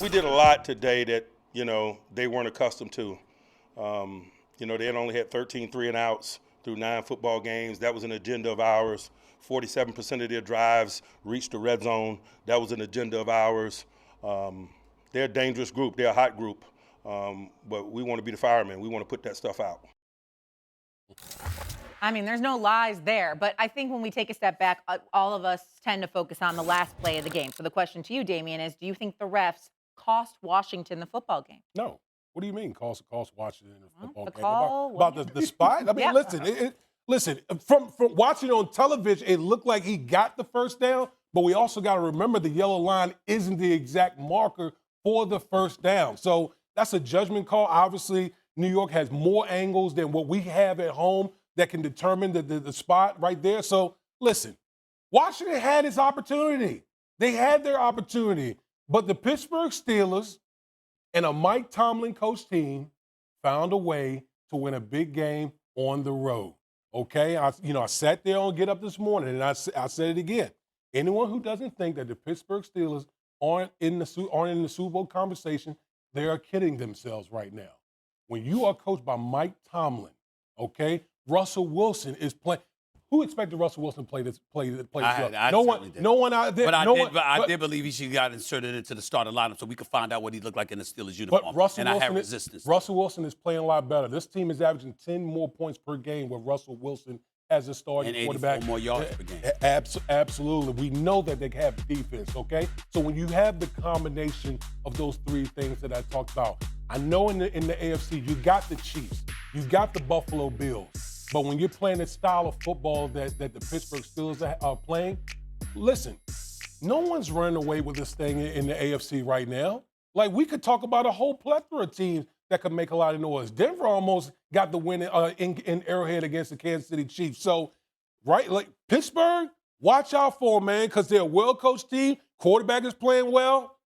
We did a lot today that, they weren't accustomed to. They had only had 13 3-and-outs through 9 football games. That was an agenda of ours. 47% of their drives reached the red zone. That was an agenda of ours. They're a dangerous group. They're a hot group. But we want to be the firemen. We want to put that stuff out. I mean, there's no lies there. But I think when we take a step back, all of us tend to focus on the last play of the game. So the question to you, Damien, is do you think the refs cost Washington the football game? No. What do you mean cost Washington the football the game? call, About the spot? I mean, Yeah. listen, from watching on television, it looked like he got the first down, but we also got to remember the yellow line isn't the exact marker for the first down. So that's a judgment call. Obviously, New York has more angles than what we have at home that can determine the spot right there. So listen, Washington had its opportunity. They had their opportunity. But the Pittsburgh Steelers and a Mike Tomlin coach team found a way to win a big game on the road. Okay, I sat there on Get Up this morning, and I said it again. Anyone who doesn't think that the Pittsburgh Steelers aren't in the Super Bowl conversation, they are kidding themselves right now. When you are coached by Mike Tomlin, okay, Russell Wilson is playing. Who expected Russell Wilson to play this? No one out there. But I did believe he should have got inserted into the starting lineup so we could find out what he looked like in the Steelers uniform. But Russell Wilson is playing a lot better. This team is averaging 10 more points per game with Russell Wilson as a starting quarterback. And 84 more yards per game. Absolutely. We know that they have defense, okay? So when you have the combination of those three things that I talked about, I know in the AFC you got the Chiefs, you got the Buffalo Bills. But when you're playing the style of football that the Pittsburgh Steelers are playing, listen, no one's running away with this thing in the AFC right now. Like, we could talk about a whole plethora of teams that could make a lot of noise. Denver almost got the win in Arrowhead against the Kansas City Chiefs. So, right, like Pittsburgh, watch out for them, man, because they're a well-coached team. Quarterback is playing well.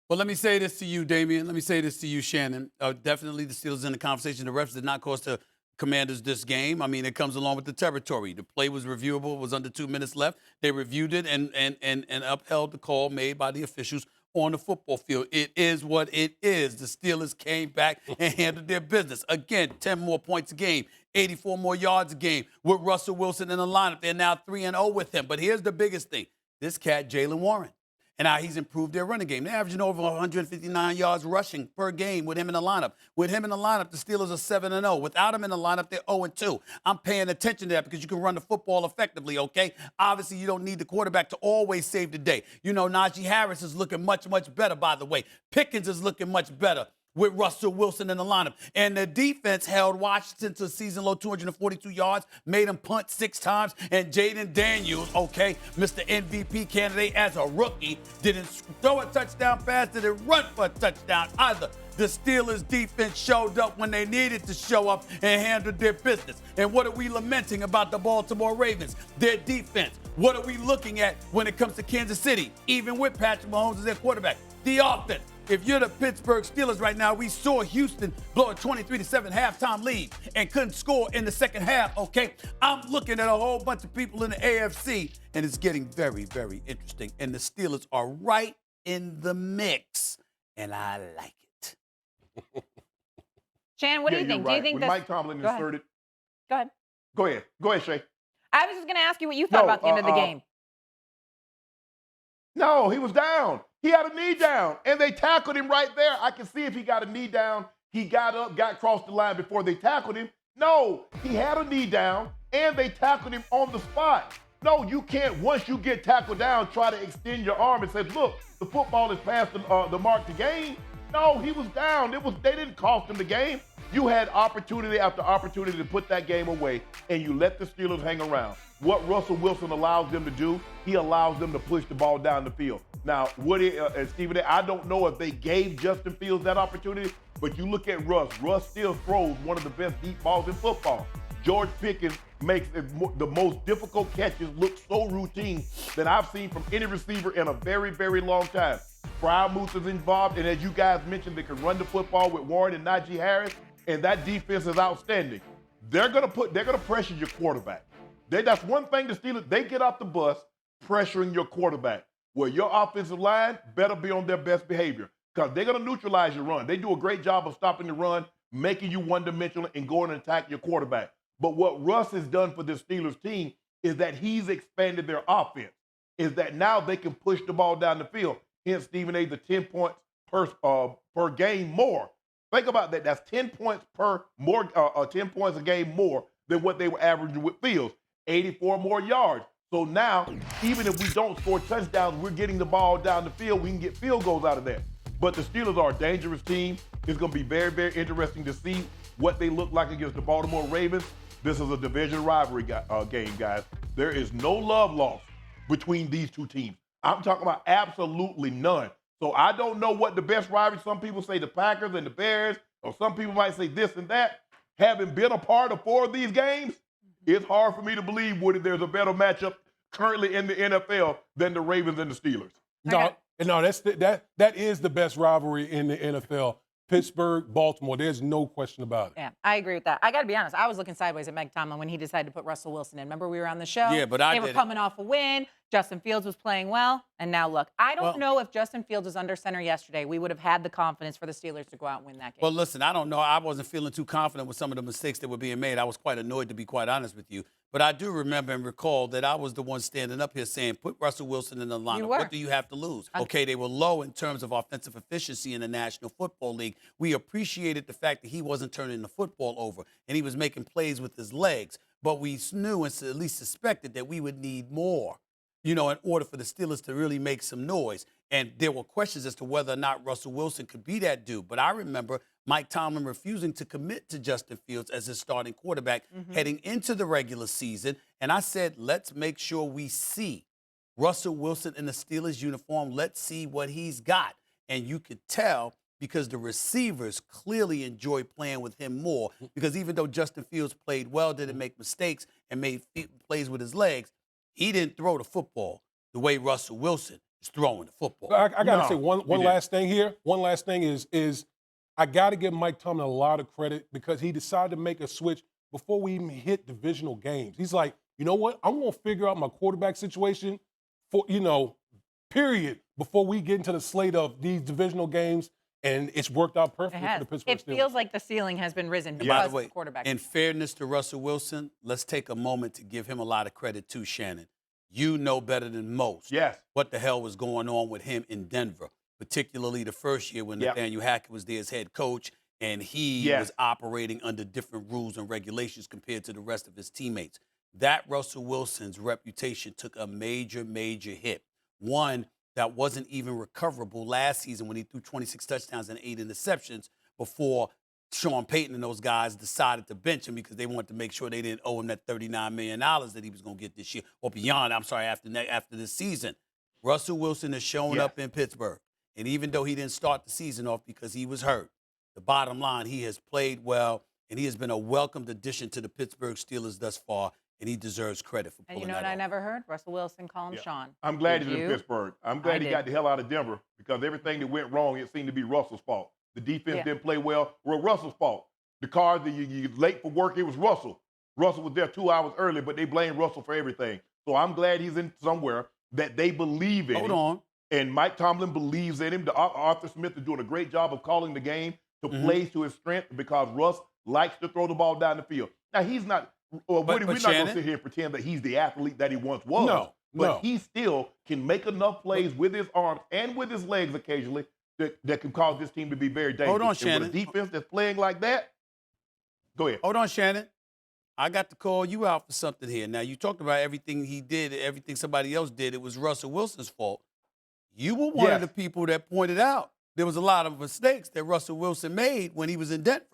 Well, let me say this to you, Damien. Let me say this to you, Shannon. Definitely the Steelers in the conversation. The refs did not cost the Commanders this game. I mean, it comes along with the territory. The play was reviewable. It was under 2 minutes left. They reviewed it and upheld the call made by the officials on the football field. It is what it is. The Steelers came back and handled their business. Again, 10 more points a game, 84 more yards a game with Russell Wilson in the lineup. They're now 3-0 with him. But here's the biggest thing. This cat, Jalen Warren. And now he's improved their running game. They're averaging over 159 yards rushing per game with him in the lineup. With him in the lineup, the Steelers are 7-0. Without him in the lineup, they're 0-2. I'm paying attention to that because you can run the football effectively, okay? Obviously, you don't need the quarterback to always save the day. Najee Harris is looking much, much better, by the way. Pickens is looking much better with Russell Wilson in the lineup. And the defense held Washington to a season-low 242 yards, made him punt 6 times, and Jaden Daniels, okay, Mr. MVP candidate as a rookie, didn't throw a touchdown pass, didn't run for a touchdown either. The Steelers' defense showed up when they needed to show up and handled their business. And what are we lamenting about the Baltimore Ravens? Their defense. What are we looking at when it comes to Kansas City, even with Patrick Mahomes as their quarterback? The offense. If you're the Pittsburgh Steelers right now, we saw Houston blow a 23-7 halftime lead and couldn't score in the second half, okay? I'm looking at a whole bunch of people in the AFC, and it's getting very, very interesting. And the Steelers are right in the mix, and I like it. Shannon, what do you think? Right. Do you think when Mike Tomlin inserted? Go ahead. Go ahead, Shae. I was just going to ask you what you thought about the end of the game. No, he was down. He had a knee down, and they tackled him right there. I can see if he got a knee down, he got up, got across the line before they tackled him. No, he had a knee down, and they tackled him on the spot. No, you can't, once you get tackled down, try to extend your arm and say, look, the football is past the mark to gain. No, he was down. They didn't cost him the game. You had opportunity after opportunity to put that game away, and you let the Steelers hang around. What Russell Wilson allows them to do, he allows them to push the ball down the field. Now, Woody and Stephen, I don't know if they gave Justin Fields that opportunity, but you look at Russ. Russ still throws one of the best deep balls in football. George Pickens makes the most difficult catches look so routine that I've seen from any receiver in a very, very long time. Freiermuth is involved, and as you guys mentioned, they can run the football with Warren and Najee Harris, and that defense is outstanding. They're gonna pressure your quarterback. That's one thing the Steelers, they get off the bus pressuring your quarterback. Well, your offensive line better be on their best behavior. because they're going to neutralize your run. They do a great job of stopping the run, making you one-dimensional, and going and attack your quarterback. But what Russ has done for this Steelers team is that he's expanded their offense, is that now they can push the ball down the field. Hence, Stephen A., the 10 points per game more. Think about that. That's 10 points 10 points a game more than what they were averaging with Fields. 84 more yards. So now, even if we don't score touchdowns, we're getting the ball down the field. We can get field goals out of that. But the Steelers are a dangerous team. It's going to be very, very interesting to see what they look like against the Baltimore Ravens. This is a division rivalry game, guys. There is no love lost between these two teams. I'm talking about absolutely none. So I don't know what the best rivalry. Some people say the Packers and the Bears, or some people might say this and that. Having been a part of 4 of these games, it's hard for me to believe, Woody, there's a better matchup currently in the NFL than the Ravens and the Steelers. No, that is the best rivalry in the NFL. Pittsburgh, Baltimore. There's no question about it. Yeah, I agree with that. I got to be honest. I was looking sideways at Mike Tomlin when he decided to put Russell Wilson in. Remember we were on the show? Yeah, but they were coming off a win. Justin Fields was playing well. And now look, I don't know if Justin Fields was under center yesterday, we would have had the confidence for the Steelers to go out and win that game. Well, listen, I don't know. I wasn't feeling too confident with some of the mistakes that were being made. I was quite annoyed, to be quite honest with you. But I do remember and recall that I was the one standing up here saying, put Russell Wilson in the lineup. What do you have to lose? Okay, they were low in terms of offensive efficiency in the National Football League. We appreciated the fact that he wasn't turning the football over and he was making plays with his legs. But we knew and at least suspected that we would need more, in order for the Steelers to really make some noise. And there were questions as to whether or not Russell Wilson could be that dude. But I remember Mike Tomlin refusing to commit to Justin Fields as his starting quarterback heading into the regular season. And I said, let's make sure we see Russell Wilson in the Steelers uniform. Let's see what he's got. And you could tell because the receivers clearly enjoy playing with him more, because even though Justin Fields played well, didn't make mistakes, and made plays with his legs, he didn't throw the football the way Russell Wilson is throwing the football. I got to say one last thing here. One last thing is I got to give Mike Tomlin a lot of credit because he decided to make a switch before we even hit divisional games. He's like, you know what? I'm going to figure out my quarterback situation for, period, before we get into the slate of these divisional games. And it's worked out perfectly for the Pittsburgh Steelers. It feels like the ceiling has been risen because of the quarterback. In fairness to Russell Wilson, let's take a moment to give him a lot of credit too, Shannon. You know better than most what the hell was going on with him in Denver, particularly the first year when Nathaniel Hackett was there as head coach, and he was operating under different rules and regulations compared to the rest of his teammates. That Russell Wilson's reputation took a major, major hit. One that wasn't even recoverable last season when he threw 26 touchdowns and 8 interceptions before Sean Payton and those guys decided to bench him because they wanted to make sure they didn't owe him that $39 million that he was going to get this year, or beyond, after this season. Russell Wilson has shown up in Pittsburgh, and even though he didn't start the season off because he was hurt, the bottom line, he has played well, and he has been a welcomed addition to the Pittsburgh Steelers thus far, and he deserves credit for pulling that off. And you know what I never heard? Russell Wilson calling Sean. I'm glad he's in Pittsburgh. I'm glad he got the hell out of Denver because everything that went wrong, it seemed to be Russell's fault. The defense didn't play well. Well, Russell's fault. The car that you late for work, it was Russell. Russell was there 2 hours early, but they blamed Russell for everything. So I'm glad he's in somewhere that they believe in him. Hold on. And Mike Tomlin believes in him. Arthur Smith is doing a great job of calling the game to play to his strength because Russ likes to throw the ball down the field. Now, he's not we're not going to sit here and pretend that he's the athlete that he once was. But he still can make enough plays with his arms and with his legs occasionally that can cause this team to be very dangerous. Hold on, Shannon. And with a defense that's playing like that, go ahead. Hold on, Shannon. I got to call you out for something here. Now, you talked about everything he did, everything somebody else did. It was Russell Wilson's fault. You were one of the people that pointed out there was a lot of mistakes that Russell Wilson made when he was in Denver.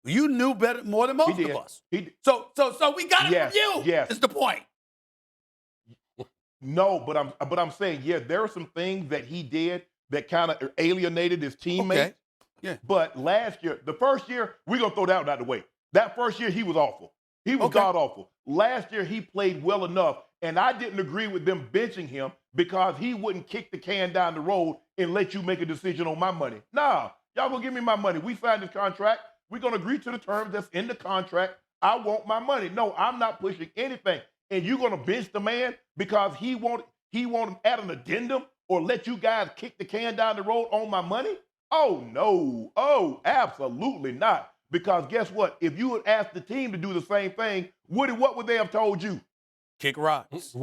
You knew better, more than most of us. So we got it from you. Yes, is the point. No, but I'm saying, there are some things that he did that kind of alienated his teammates. Okay. Yeah. But last year, the first year, we're gonna throw that one out the way. That first year, he was awful. He was god awful. Last year, he played well enough, and I didn't agree with them benching him because he wouldn't kick the can down the road and let you make a decision on my money. Nah, y'all gonna give me my money. We signed this contract. We're going to agree to the terms that's in the contract. I want my money. No, I'm not pushing anything. And you're going to bench the man because he won't add an addendum or let you guys kick the can down the road on my money? Oh, no. Oh, absolutely not. Because guess what? If you had asked the team to do the same thing, Woody, what would they have told you? Kick rocks.